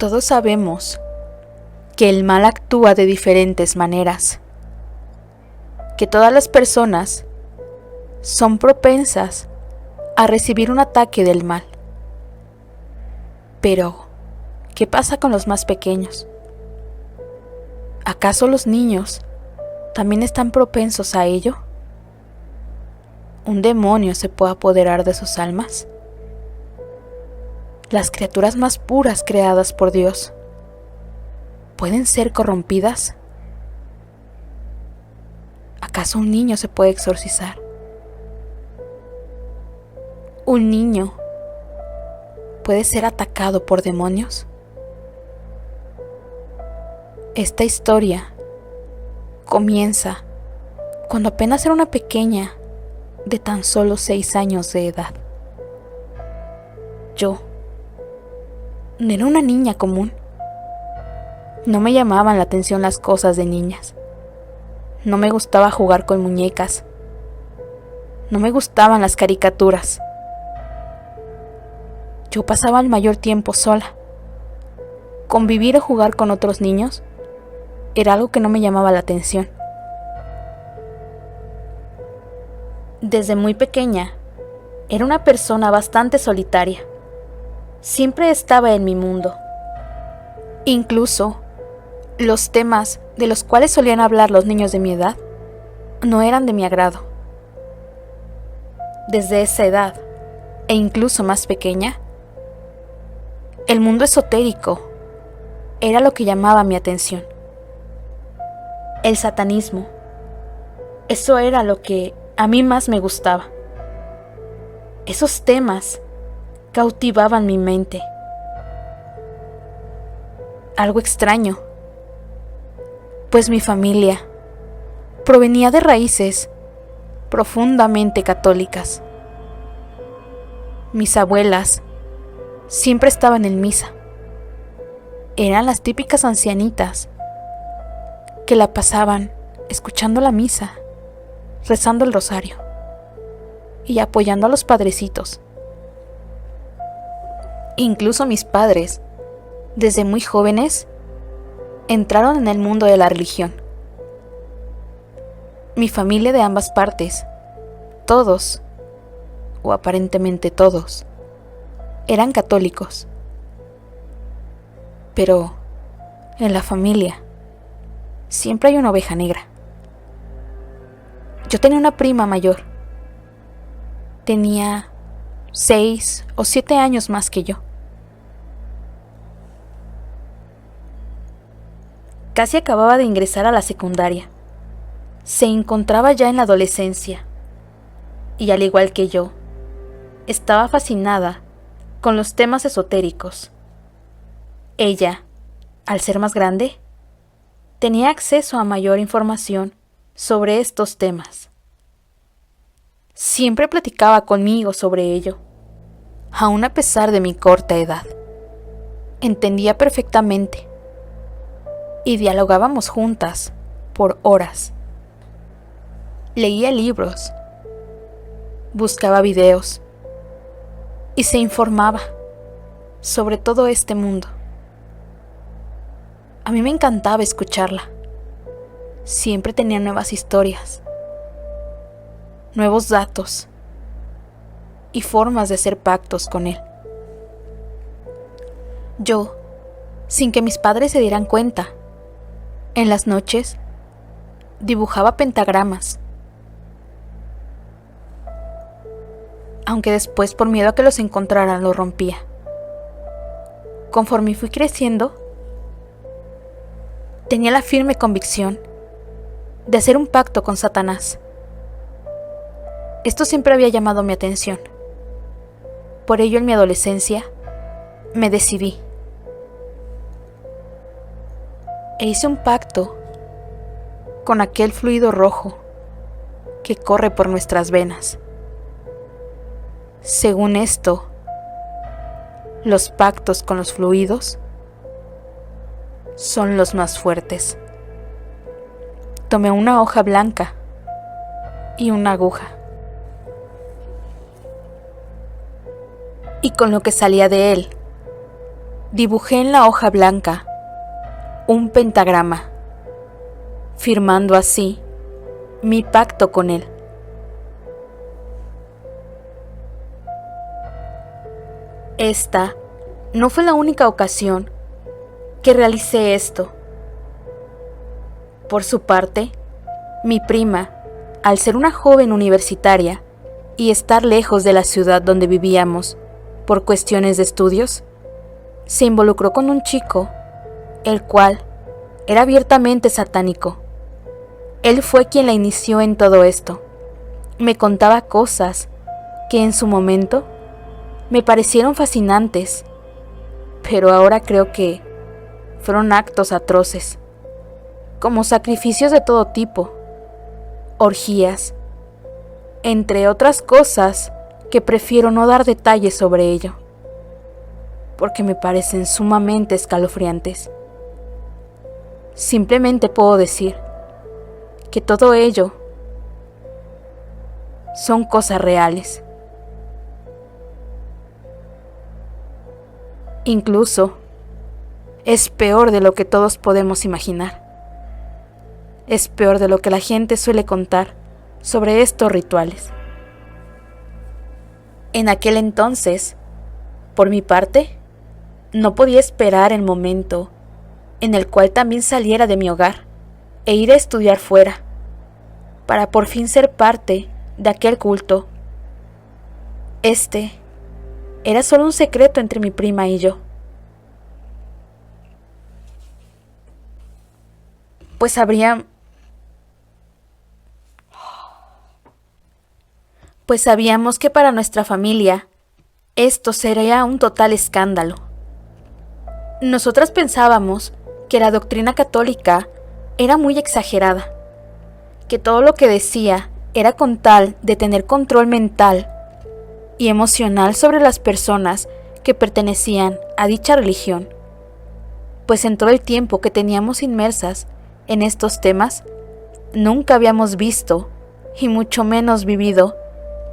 Todos sabemos que el mal actúa de diferentes maneras, que todas las personas son propensas a recibir un ataque del mal. Pero, ¿qué pasa con los más pequeños? ¿Acaso los niños también están propensos a ello? ¿Un demonio se puede apoderar de sus almas? Las criaturas más puras creadas por Dios, ¿pueden ser corrompidas? ¿Acaso un niño se puede exorcizar? ¿Un niño puede ser atacado por demonios? Esta historia comienza cuando apenas era una pequeña de tan solo 6 años de edad. Yo no era una niña común. No me llamaban la atención las cosas de niñas. No me gustaba jugar con muñecas. No me gustaban las caricaturas. Yo pasaba el mayor tiempo sola. Convivir o jugar con otros niños era algo que no me llamaba la atención. Desde muy pequeña, era una persona bastante solitaria. Siempre estaba en mi mundo. Incluso, los temas de los cuales solían hablar los niños de mi edad no eran de mi agrado. Desde esa edad, e incluso más pequeña, el mundo esotérico era lo que llamaba mi atención. El satanismo, eso era lo que a mí más me gustaba. Esos temas cautivaban mi mente. Algo extraño, pues mi familia provenía de raíces profundamente católicas. Mis abuelas siempre estaban en misa. Eran las típicas ancianitas que la pasaban escuchando la misa, rezando el rosario y apoyando a los padrecitos. Incluso mis padres, desde muy jóvenes, entraron en el mundo de la religión. Mi familia de ambas partes, todos, o aparentemente todos, eran católicos. Pero en la familia siempre hay una oveja negra. Yo tenía una prima mayor. Tenía 6 o 7 años más que yo. Casi acababa de ingresar a la secundaria. Se encontraba ya en la adolescencia. Y al igual que yo, estaba fascinada con los temas esotéricos. Ella, al ser más grande, tenía acceso a mayor información sobre estos temas. Siempre platicaba conmigo sobre ello, aun a pesar de mi corta edad. Entendía perfectamente y dialogábamos juntas por horas. Leía libros, buscaba videos y se informaba sobre todo este mundo. A mí me encantaba escucharla. Siempre tenía nuevas historias, nuevos datos y formas de hacer pactos con él. Yo, sin que mis padres se dieran cuenta, en las noches dibujaba pentagramas, aunque después, por miedo a que los encontraran, lo rompía. Conforme fui creciendo, tenía la firme convicción de hacer un pacto con Satanás. Esto siempre había llamado mi atención. Por ello, en mi adolescencia, me decidí. E hice un pacto con aquel fluido rojo que corre por nuestras venas. Según esto, los pactos con los fluidos son los más fuertes. Tomé una hoja blanca y una aguja, y con lo que salía de él, Dibujé en la hoja blanca un pentagrama, firmando así mi pacto con él. Esta no fue la única ocasión que realicé esto. Por su parte, mi prima, al ser una joven universitaria y estar lejos de la ciudad donde vivíamos por cuestiones de estudios, se involucró con un chico, el cual era abiertamente satánico. Él fue quien la inició en todo esto. Me contaba cosas que en su momento me parecieron fascinantes, pero ahora creo que fueron actos atroces, como sacrificios de todo tipo, orgías, entre otras cosas que prefiero no dar detalles sobre ello, porque me parecen sumamente escalofriantes. Simplemente puedo decir que todo ello son cosas reales. Incluso es peor de lo que todos podemos imaginar. Es peor de lo que la gente suele contar sobre estos rituales. En aquel entonces, por mi parte, no podía esperar el momento en el cual también saliera de mi hogar e ir a estudiar fuera, para por fin ser parte de aquel culto. Este era solo un secreto entre mi prima y yo. Pues sabíamos que para nuestra familia esto sería un total escándalo. Nosotras pensábamos que la doctrina católica era muy exagerada, que todo lo que decía era con tal de tener control mental y emocional sobre las personas que pertenecían a dicha religión, pues en todo el tiempo que teníamos inmersas en estos temas, nunca habíamos visto, y mucho menos vivido,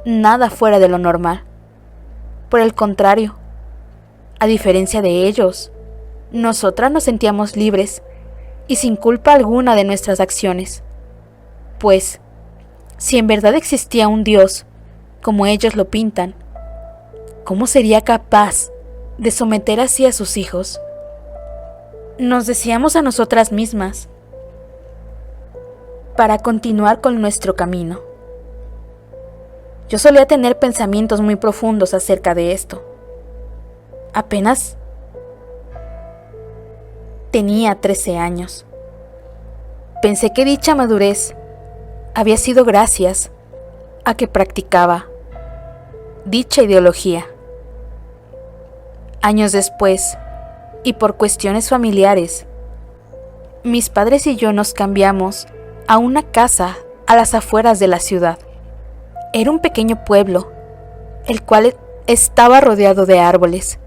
nada fuera de lo normal. Por el contrario, a diferencia de ellos, nosotras nos sentíamos libres y sin culpa alguna de nuestras acciones, pues, si en verdad existía un Dios, como ellos lo pintan, ¿cómo sería capaz de someter así a sus hijos? Nos decíamos a nosotras mismas, para continuar con nuestro camino. Yo solía tener pensamientos muy profundos acerca de esto. Apenas tenía 13 años. Pensé que dicha madurez había sido gracias a que practicaba dicha ideología. Años después, y por cuestiones familiares, mis padres y yo nos cambiamos a una casa a las afueras de la ciudad. Era un pequeño pueblo, el cual estaba rodeado de árboles.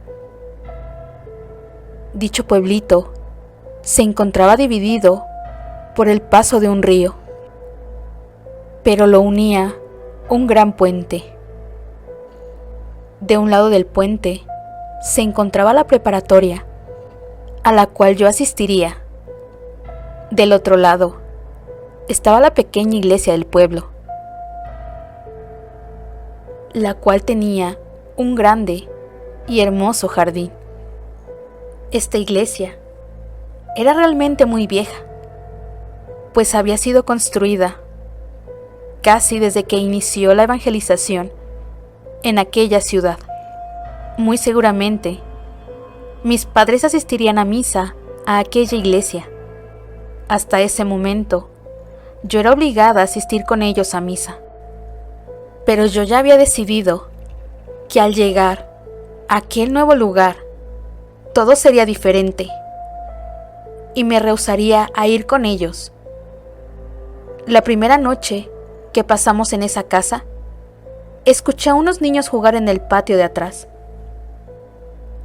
Dicho pueblito se encontraba dividido por el paso de un río, pero lo unía un gran puente. De un lado del puente se encontraba la preparatoria, a la cual yo asistiría. Del otro lado estaba la pequeña iglesia del pueblo, la cual tenía un grande y hermoso jardín. Esta iglesia era realmente muy vieja, pues había sido construida casi desde que inició la evangelización en aquella ciudad. Muy seguramente, mis padres asistirían a misa a aquella iglesia. Hasta ese momento, yo era obligada a asistir con ellos a misa. Pero yo ya había decidido que al llegar a aquel nuevo lugar, todo sería diferente, y me rehusaría a ir con ellos. La primera noche que pasamos en esa casa, escuché a unos niños jugar en el patio de atrás.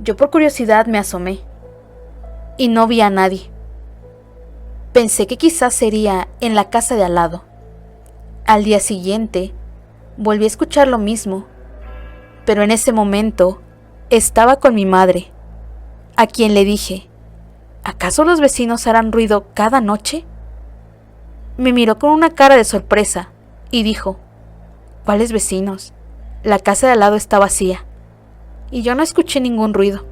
Yo por curiosidad me asomé, y no vi a nadie. Pensé que quizás sería en la casa de al lado. Al día siguiente, volví a escuchar lo mismo, pero en ese momento estaba con mi madre, a quien le dije, ¿acaso los vecinos harán ruido cada noche? Me miró con una cara de sorpresa y dijo, ¿cuáles vecinos? La casa de al lado está vacía. Y yo no escuché ningún ruido.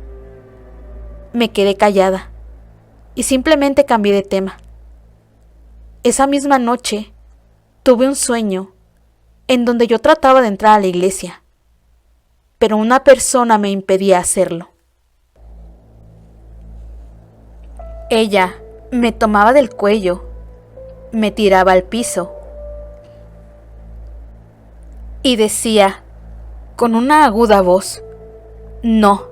Me quedé callada y simplemente cambié de tema. Esa misma noche tuve un sueño en donde yo trataba de entrar a la iglesia, pero una persona me impedía hacerlo. Ella me tomaba del cuello, me tiraba al piso y decía con una aguda voz, no,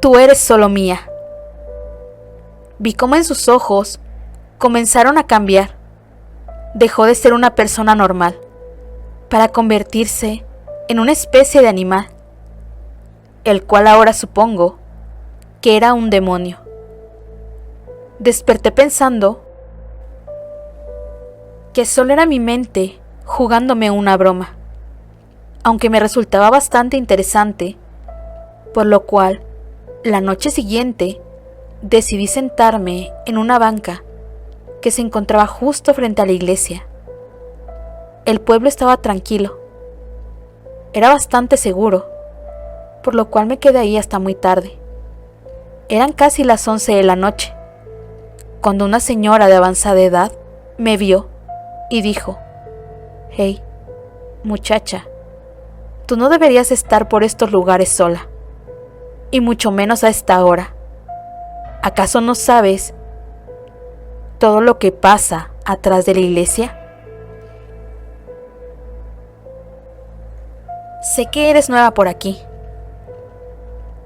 tú eres solo mía. Vi cómo en sus ojos comenzaron a cambiar. Dejó de ser una persona normal para convertirse en una especie de animal, el cual ahora supongo que era un demonio. Desperté pensando que solo era mi mente jugándome una broma, aunque me resultaba bastante interesante, por lo cual la noche siguiente decidí sentarme en una banca que se encontraba justo frente a la iglesia. El pueblo estaba tranquilo. Era bastante seguro, por lo cual me quedé ahí hasta muy tarde. Eran casi las 11 de la noche, cuando una señora de avanzada edad me vio y dijo, «Hey, muchacha, tú no deberías estar por estos lugares sola, y mucho menos a esta hora. ¿Acaso no sabes todo lo que pasa atrás de la iglesia? Sé que eres nueva por aquí,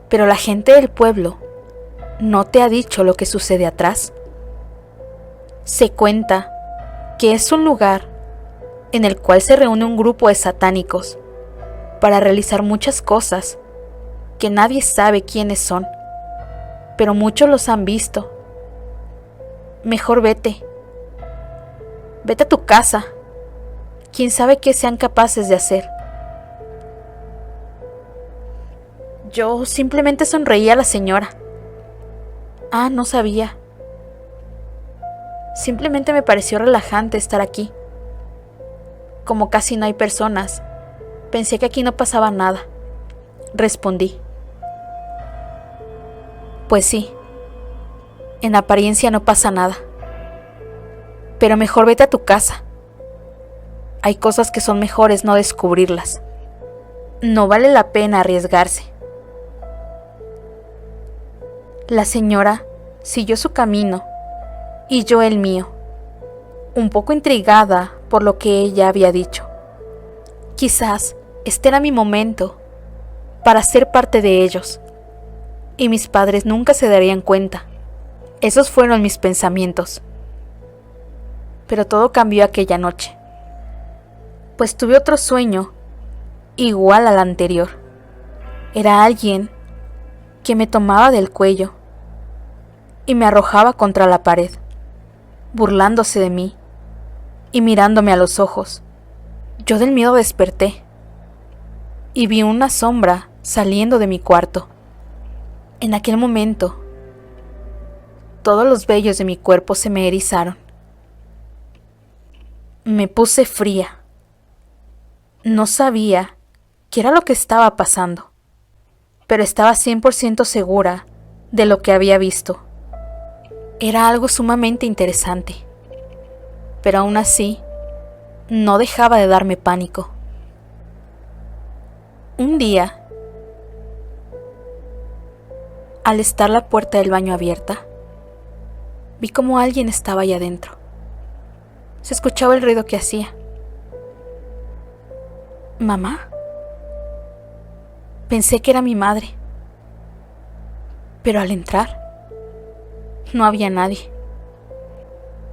pero la gente del pueblo no te ha dicho lo que sucede atrás. Se cuenta que es un lugar en el cual se reúne un grupo de satánicos para realizar muchas cosas que nadie sabe quiénes son, pero muchos los han visto. Mejor vete a tu casa. ¿Quién sabe qué sean capaces de hacer? Yo simplemente sonreí a la señora. Ah, no sabía. Simplemente me pareció relajante estar aquí. Como casi no hay personas, pensé que aquí no pasaba nada. Respondí. Pues sí, en apariencia no pasa nada. Pero mejor vete a tu casa. Hay cosas que son mejores no descubrirlas. No vale la pena arriesgarse. La señora siguió su camino y yo el mío, un poco intrigada por lo que ella había dicho. Quizás este era mi momento para ser parte de ellos, y mis padres nunca se darían cuenta. Esos fueron mis pensamientos. Pero todo cambió aquella noche, pues tuve otro sueño igual al anterior. Era alguien que me tomaba del cuello y me arrojaba contra la pared, burlándose de mí y mirándome a los ojos. Yo del miedo desperté y vi una sombra saliendo de mi cuarto. En aquel momento, todos los vellos de mi cuerpo se me erizaron. Me puse fría. No sabía qué era lo que estaba pasando, pero estaba 100% segura de lo que había visto. Era algo sumamente interesante, pero aún así, no dejaba de darme pánico. Un día, al estar la puerta del baño abierta, vi como alguien estaba allá adentro. Se escuchaba el ruido que hacía. ¿Mamá? Pensé que era mi madre, pero al entrar, no había nadie.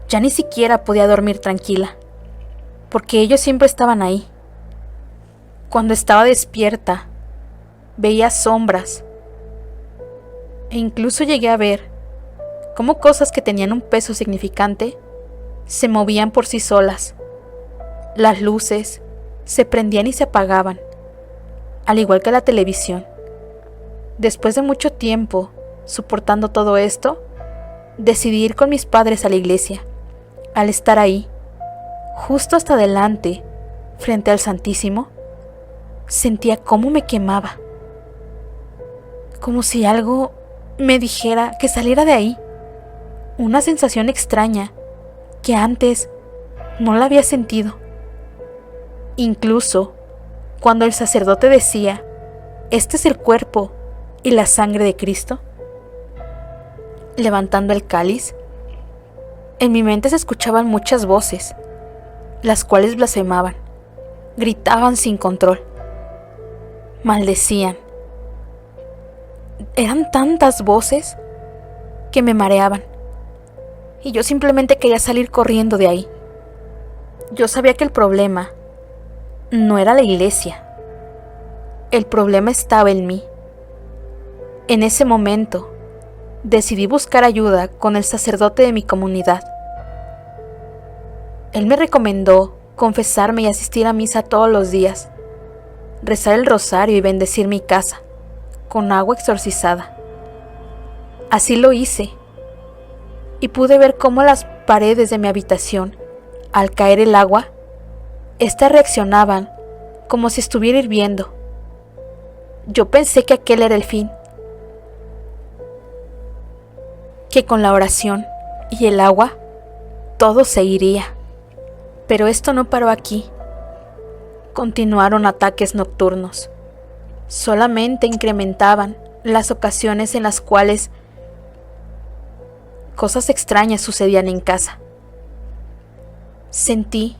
Ya ni siquiera podía dormir tranquila, porque ellos siempre estaban ahí. Cuando estaba despierta, veía sombras, e incluso llegué a ver cómo cosas que tenían un peso significante se movían por sí solas. Las luces se prendían y se apagaban, al igual que la televisión. Después de mucho tiempo, soportando todo esto, decidí ir con mis padres a la iglesia. Al estar ahí, justo hasta adelante, frente al Santísimo, sentía cómo me quemaba. Como si algo me dijera que saliera de ahí. Una sensación extraña que antes no la había sentido. Incluso cuando el sacerdote decía, este es el cuerpo y la sangre de Cristo, levantando el cáliz, en mi mente se escuchaban muchas voces, las cuales blasfemaban, gritaban sin control, maldecían. Eran tantas voces que me mareaban y yo simplemente quería salir corriendo de ahí. Yo sabía que el problema no era la iglesia, el problema estaba en mí. En ese momento decidí buscar ayuda con el sacerdote de mi comunidad. Él me recomendó confesarme y asistir a misa todos los días, rezar el rosario y bendecir mi casa con agua exorcizada. Así lo hice y pude ver cómo las paredes de mi habitación, al caer el agua, estas reaccionaban como si estuviera hirviendo. Yo pensé que aquel era el fin, que con la oración y el agua todo se iría. Pero esto no paró aquí. Continuaron ataques nocturnos. Solamente incrementaban las ocasiones en las cuales cosas extrañas sucedían en casa. Sentí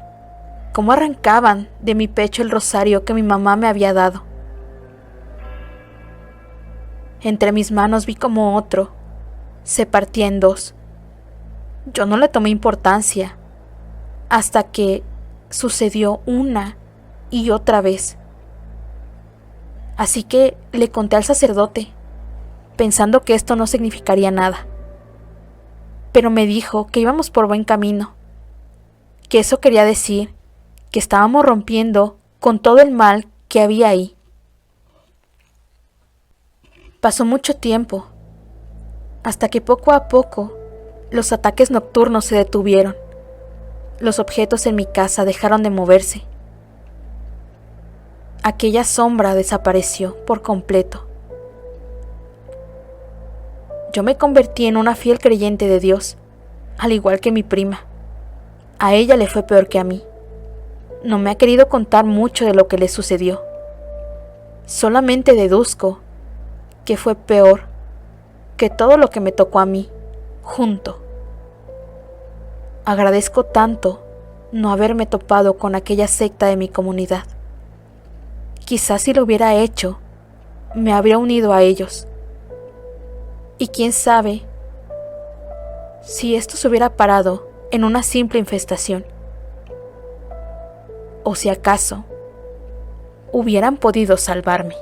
cómo arrancaban de mi pecho el rosario que mi mamá me había dado. Entre mis manos vi como otro se partía en dos. Yo no le tomé importancia hasta que sucedió una y otra vez. Así que le conté al sacerdote, pensando que esto no significaría nada. Pero me dijo que íbamos por buen camino, que eso quería decir que estábamos rompiendo con todo el mal que había ahí. Pasó mucho tiempo, hasta que poco a poco los ataques nocturnos se detuvieron. Los objetos en mi casa dejaron de moverse. Aquella sombra desapareció por completo. Yo me convertí en una fiel creyente de Dios, al igual que mi prima. A ella le fue peor que a mí. No me ha querido contar mucho de lo que le sucedió. Solamente deduzco que fue peor que todo lo que me tocó a mí, junto. Agradezco tanto no haberme topado con aquella secta de mi comunidad. Quizás si lo hubiera hecho, me habría unido a ellos. Y quién sabe si esto se hubiera parado en una simple infestación. O si acaso hubieran podido salvarme.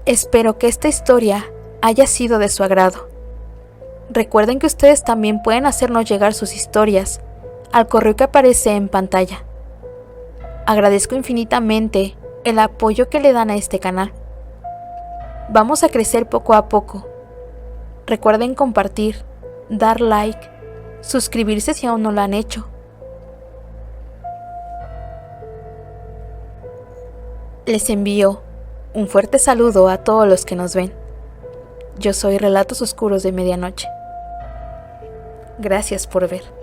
Espero que esta historia haya sido de su agrado. Recuerden que ustedes también pueden hacernos llegar sus historias al correo que aparece en pantalla. Agradezco infinitamente el apoyo que le dan a este canal. Vamos a crecer poco a poco. Recuerden compartir, dar like, suscribirse si aún no lo han hecho. Les envío un fuerte saludo a todos los que nos ven. Yo soy Relatos Oscuros de Medianoche. Gracias por ver.